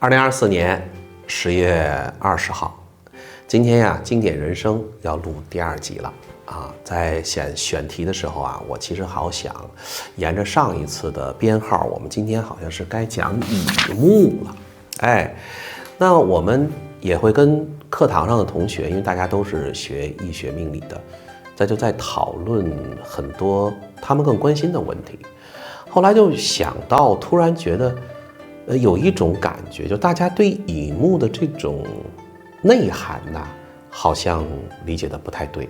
2024年10月20号，今天呀，经典人生要录第2集了啊。在选题的时候啊，我其实好想沿着上一次的编号，我们今天好像是该讲乙木了。那我们也会跟课堂上的同学，因为大家都是学易学命理的，在讨论很多他们更关心的问题。后来就想到，突然觉得有一种感觉，就大家对乙木的这种内涵呐，好像理解的不太对。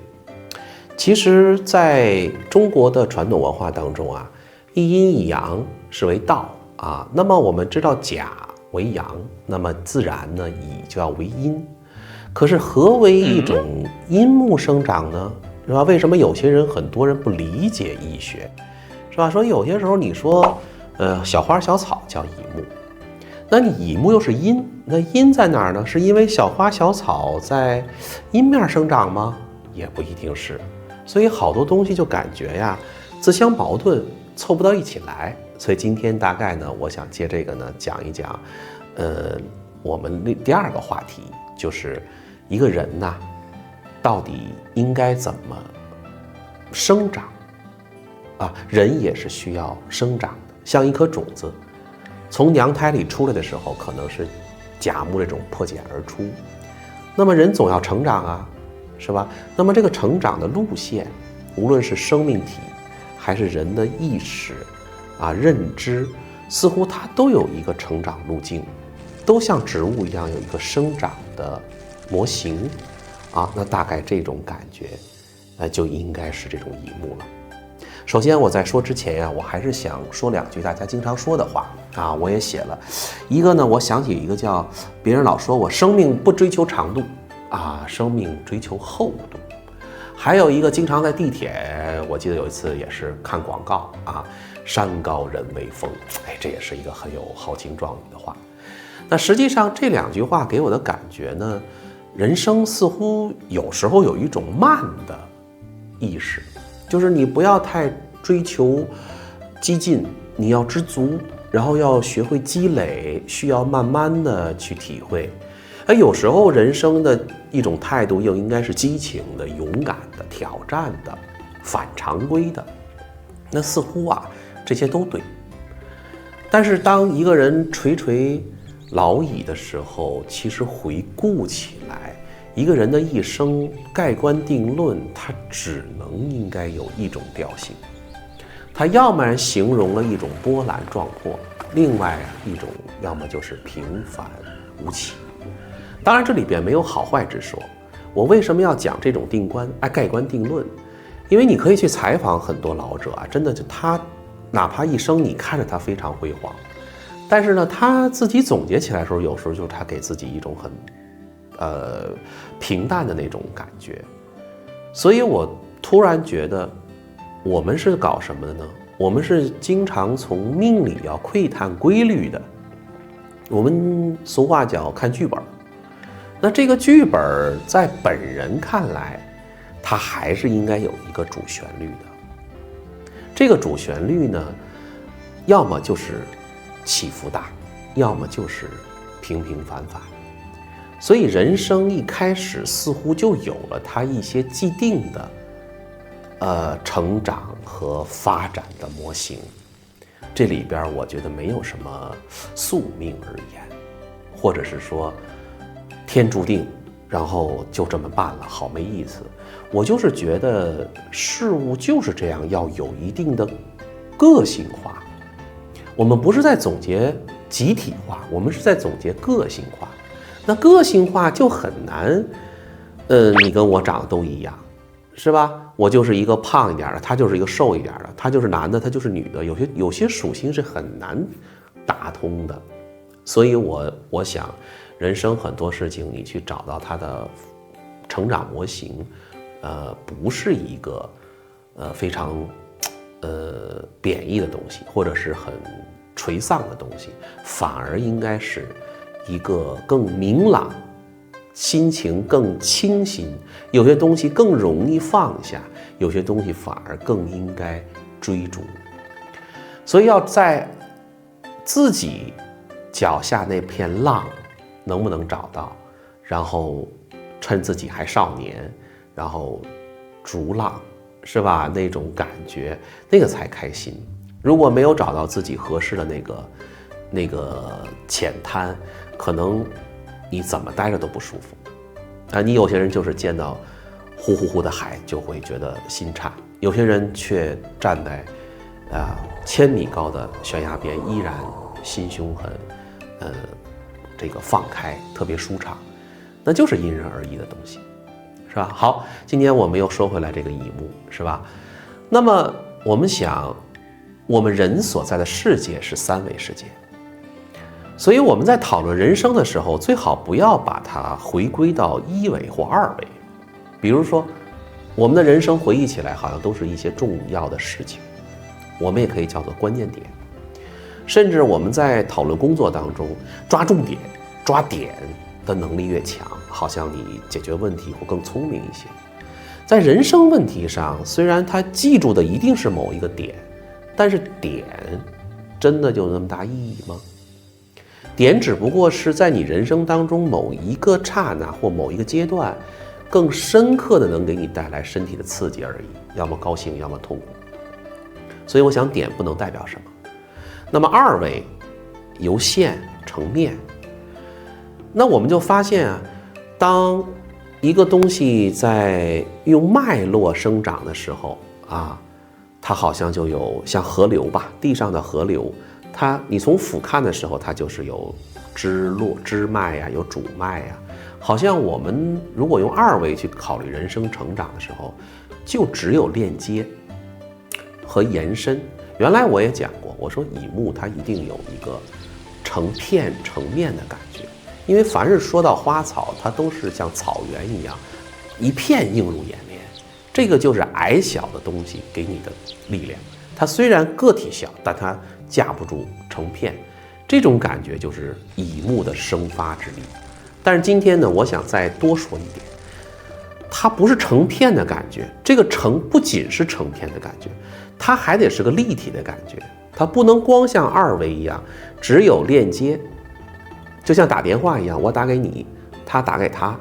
其实在中国的传统文化当中啊，一阴一阳是为道啊，那么我们知道甲为阳，那么自然呢乙就要为阴。可是何为一种阴木生长呢？是吧？为什么有些人很多人不理解易学，是吧？说有些时候你说小花小草叫乙木，那你乙木又是阴，那阴在哪儿呢？是因为小花小草在阴面生长吗？也不一定是。所以好多东西就感觉呀自相矛盾，凑不到一起来。所以今天大概呢，我想借这个呢讲一讲我们第2个话题，就是一个人呐到底应该怎么生长啊？人也是需要生长的，像一颗种子从娘胎里出来的时候，可能是甲木这种破茧而出，那么人总要成长啊，是吧？那么这个成长的路线，无论是生命体还是人的意识啊、认知，似乎它都有一个成长路径，都像植物一样有一个生长的模型啊。那大概这种感觉就应该是这种乙木了。首先我在说之前呀，我还是想说2句大家经常说的话啊，我也写了一个呢。我想起一个叫别人老说我生命不追求长度啊，生命追求厚度。还有一个经常在地铁，我记得有一次也是看广告啊，山高人为峰，这也是一个很有豪情壮语的话。那实际上这2句话给我的感觉呢，人生似乎有时候有一种慢的意识，就是你不要太追求激进，你要知足，然后要学会积累，需要慢慢的去体会。有时候人生的一种态度又应该是激情的、勇敢的、挑战的、反常规的。那似乎啊这些都对，但是当一个人垂垂老矣的时候，其实回顾起来，一个人的一生盖棺定论，他只能应该有一种调性，他要么形容了一种波澜壮阔，另外一种要么就是平凡无奇。当然这里边没有好坏之说。我为什么要讲这种盖棺定论？因为你可以去采访很多老者啊，真的就他哪怕一生你看着他非常辉煌，但是呢他自己总结起来的时候，有时候就是他给自己一种很平淡的那种感觉。所以我突然觉得我们是搞什么的呢？我们是经常从命理要窥探规律的。我们俗话讲看剧本，那这个剧本在本人看来，它还是应该有一个主旋律的。这个主旋律呢，要么就是起伏大，要么就是平平凡凡。所以人生一开始似乎就有了它一些既定的成长和发展的模型。这里边我觉得没有什么宿命而言，或者是说天注定，然后就这么办了，好没意思。我就是觉得事物就是这样，要有一定的个性化。我们不是在总结集体化，我们是在总结个性化。那个性化就很难，你跟我长得都一样，是吧？我就是一个胖一点的，他就是一个瘦一点的，他就是男的，他就是女的，有些属性是很难打通的。所以我想人生很多事情你去找到它的成长模型，不是一个非常贬义的东西，或者是很垂丧的东西，反而应该是一个更明朗，心情更清新，有些东西更容易放下，有些东西反而更应该追逐。所以要在自己脚下那片浪能不能找到，然后趁自己还少年，然后逐浪，是吧？那种感觉，那个才开心。如果没有找到自己合适的那个浅滩，可能你怎么待着都不舒服。你有些人就是见到呼呼呼的海就会觉得心颤，有些人却站在1000米高的悬崖边，依然心胸很这个放开，特别舒畅。那就是因人而异的东西，是吧？好，今天我们又说回来这个乙木，是吧？那么我们想，我们人所在的世界是3维世界，所以我们在讨论人生的时候，最好不要把它回归到1维或2维。比如说，我们的人生回忆起来好像都是一些重要的事情，我们也可以叫做关键点。甚至我们在讨论工作当中，抓重点、抓点的能力越强，好像你解决问题会更聪明一些。在人生问题上，虽然他记住的一定是某一个点，但是点真的就那么大意义吗？点只不过是在你人生当中某一个刹那或某一个阶段，更深刻的能给你带来身体的刺激而已，要么高兴，要么痛苦。所以我想点不能代表什么。那么2维由线成面，那我们就发现啊，当一个东西在用脉络生长的时候啊，它好像就有像河流吧，地上的河流，你从俯瞰的时候，它就是有支脉呀，有主脉呀。好像我们如果用2维去考虑人生成长的时候，就只有链接和延伸。原来我也讲过，我说乙木它一定有一个成片成面的感觉，因为凡是说到花草，它都是像草原一样，一片映入眼帘。这个就是矮小的东西给你的力量，它虽然个体小，但它架不住成片，这种感觉就是乙木的生发之力。但是今天呢，我想再多说一点，它不是成片的感觉，这个成不仅是成片的感觉，它还得是个立体的感觉，它不能光像2维一样只有链接，就像打电话一样，我打给你，他打给他，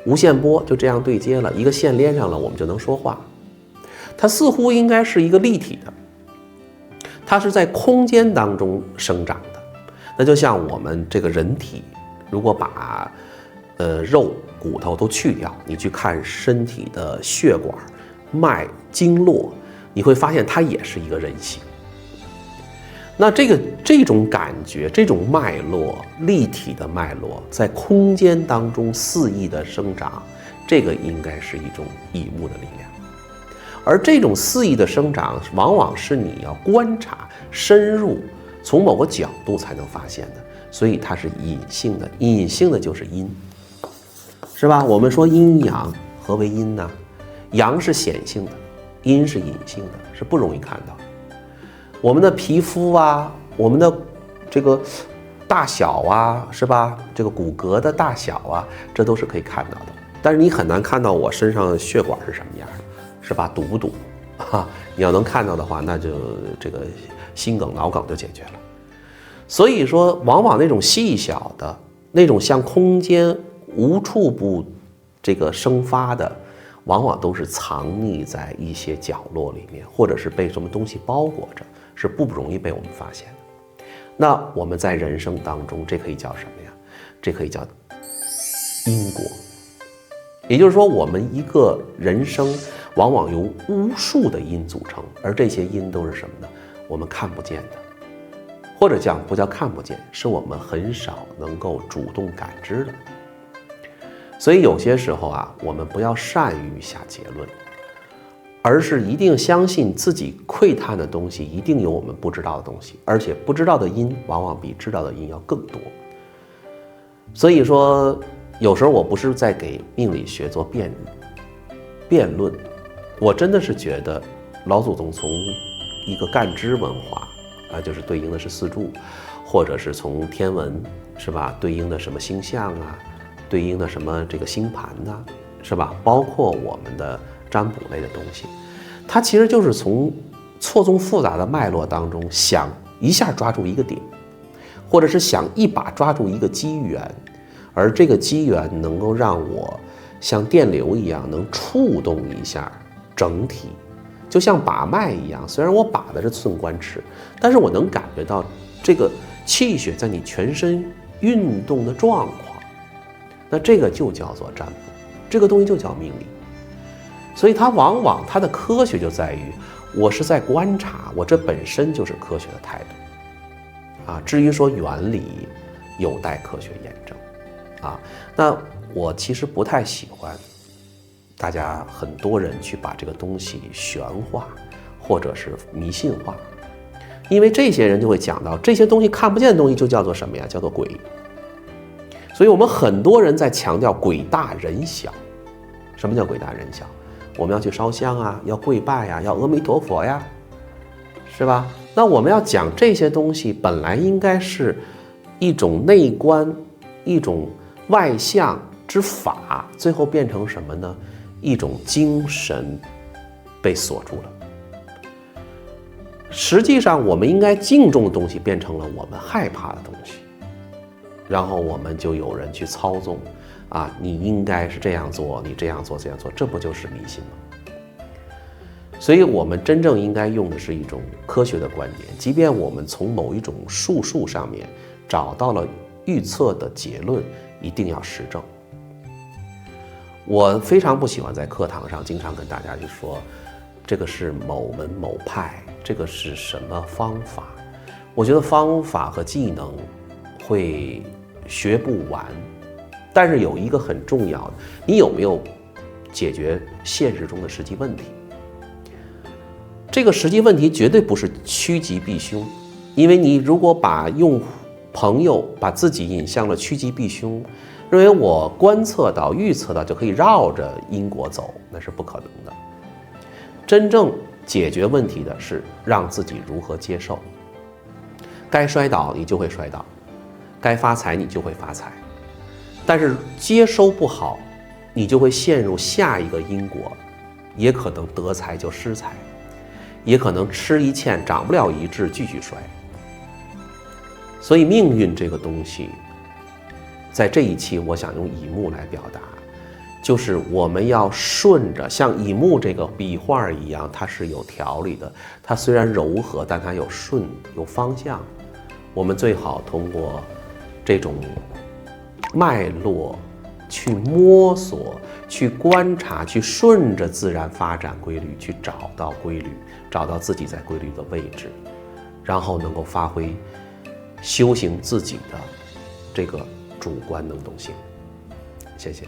无线波就这样对接了，一个线连上了，我们就能说话。它似乎应该是一个立体的，它是在空间当中生长的。那就像我们这个人体，如果把肉骨头都去掉，你去看身体的血管、脉、经络，你会发现它也是一个人形。那这种感觉，这种脉络，立体的脉络，在空间当中肆意的生长，这个应该是一种乙木的力量。而这种肆意的生长，往往是你要观察、深入，从某个角度才能发现的，所以它是隐性的。隐性的就是阴，是吧？我们说阴阳，何为阴呢？阳是显性的，阴是隐性的，是不容易看到的。我们的皮肤啊，我们的这个大小啊，是吧？这个骨骼的大小啊，这都是可以看到的。但是你很难看到我身上的血管是什么样的，是吧？堵不堵？你要能看到的话，那就这个心梗、脑梗就解决了。所以说，往往那种细小的、那种像空间无处不这个生发的，往往都是藏匿在一些角落里面，或者是被什么东西包裹着，是不容易被我们发现的。那我们在人生当中，这可以叫什么呀？这可以叫因果。也就是说，我们一个人生往往由无数的因组成，而这些因都是什么呢？我们看不见的，或者讲不叫看不见，是我们很少能够主动感知的。所以有些时候啊，我们不要善于下结论，而是一定相信自己窥探的东西一定有我们不知道的东西，而且不知道的因往往比知道的因要更多。所以说，有时候我不是在给命理学做辩论，我真的是觉得老祖宗从一个干支文化啊，就是对应的是四柱，或者是从天文，是吧？对应的什么星象啊，对应的什么这个星盘呐，是吧？包括我们的占卜类的东西，它其实就是从错综复杂的脉络当中，想一下抓住一个点，或者是想一把抓住一个机缘，而这个机缘能够让我像电流一样能触动一下整体，就像把脉一样，虽然我把的是寸关尺，但是我能感觉到这个气血在你全身运动的状况，那这个就叫做占卜，这个东西就叫命理。所以它往往它的科学就在于，我是在观察，我这本身就是科学的态度啊。至于说原理，有待科学验证啊。那我其实不太喜欢大家很多人去把这个东西玄化或者是迷信化，因为这些人就会讲到这些东西看不见的东西就叫做什么呀？叫做鬼。所以我们很多人在强调鬼大人小。什么叫鬼大人小？我们要去烧香啊，要跪拜呀，要阿弥陀佛呀，是吧？那我们要讲这些东西，本来应该是一种内观，一种外向之法，最后变成什么呢？一种精神被锁住了。实际上，我们应该敬重的东西变成了我们害怕的东西，然后我们就有人去操纵。啊，你应该是这样做，你这样做，这样做，这不就是迷信吗？所以我们真正应该用的是一种科学的观点，即便我们从某一种术数上面找到了预测的结论，一定要实证。我非常不喜欢在课堂上经常跟大家去说，这个是某门某派，这个是什么方法。我觉得方法和技能会学不完。但是有一个很重要的，你有没有解决现实中的实际问题？这个实际问题绝对不是趋吉避凶，因为你如果把用朋友把自己引向了趋吉避凶，认为我观测到、预测到就可以绕着因果走，那是不可能的。真正解决问题的是让自己如何接受。该摔倒你就会摔倒，该发财你就会发财。但是接收不好，你就会陷入下一个因果，也可能得财就失财，也可能吃一堑长不了一智继续衰。所以命运这个东西，在这一期我想用乙木来表达，就是我们要顺着像乙木这个笔画一样，它是有条理的，它虽然柔和，但它有顺有方向。我们最好通过这种脉络去摸索，去观察，去顺着自然发展规律去找到规律，找到自己在规律的位置，然后能够发挥修行自己的这个主观能动性。谢谢。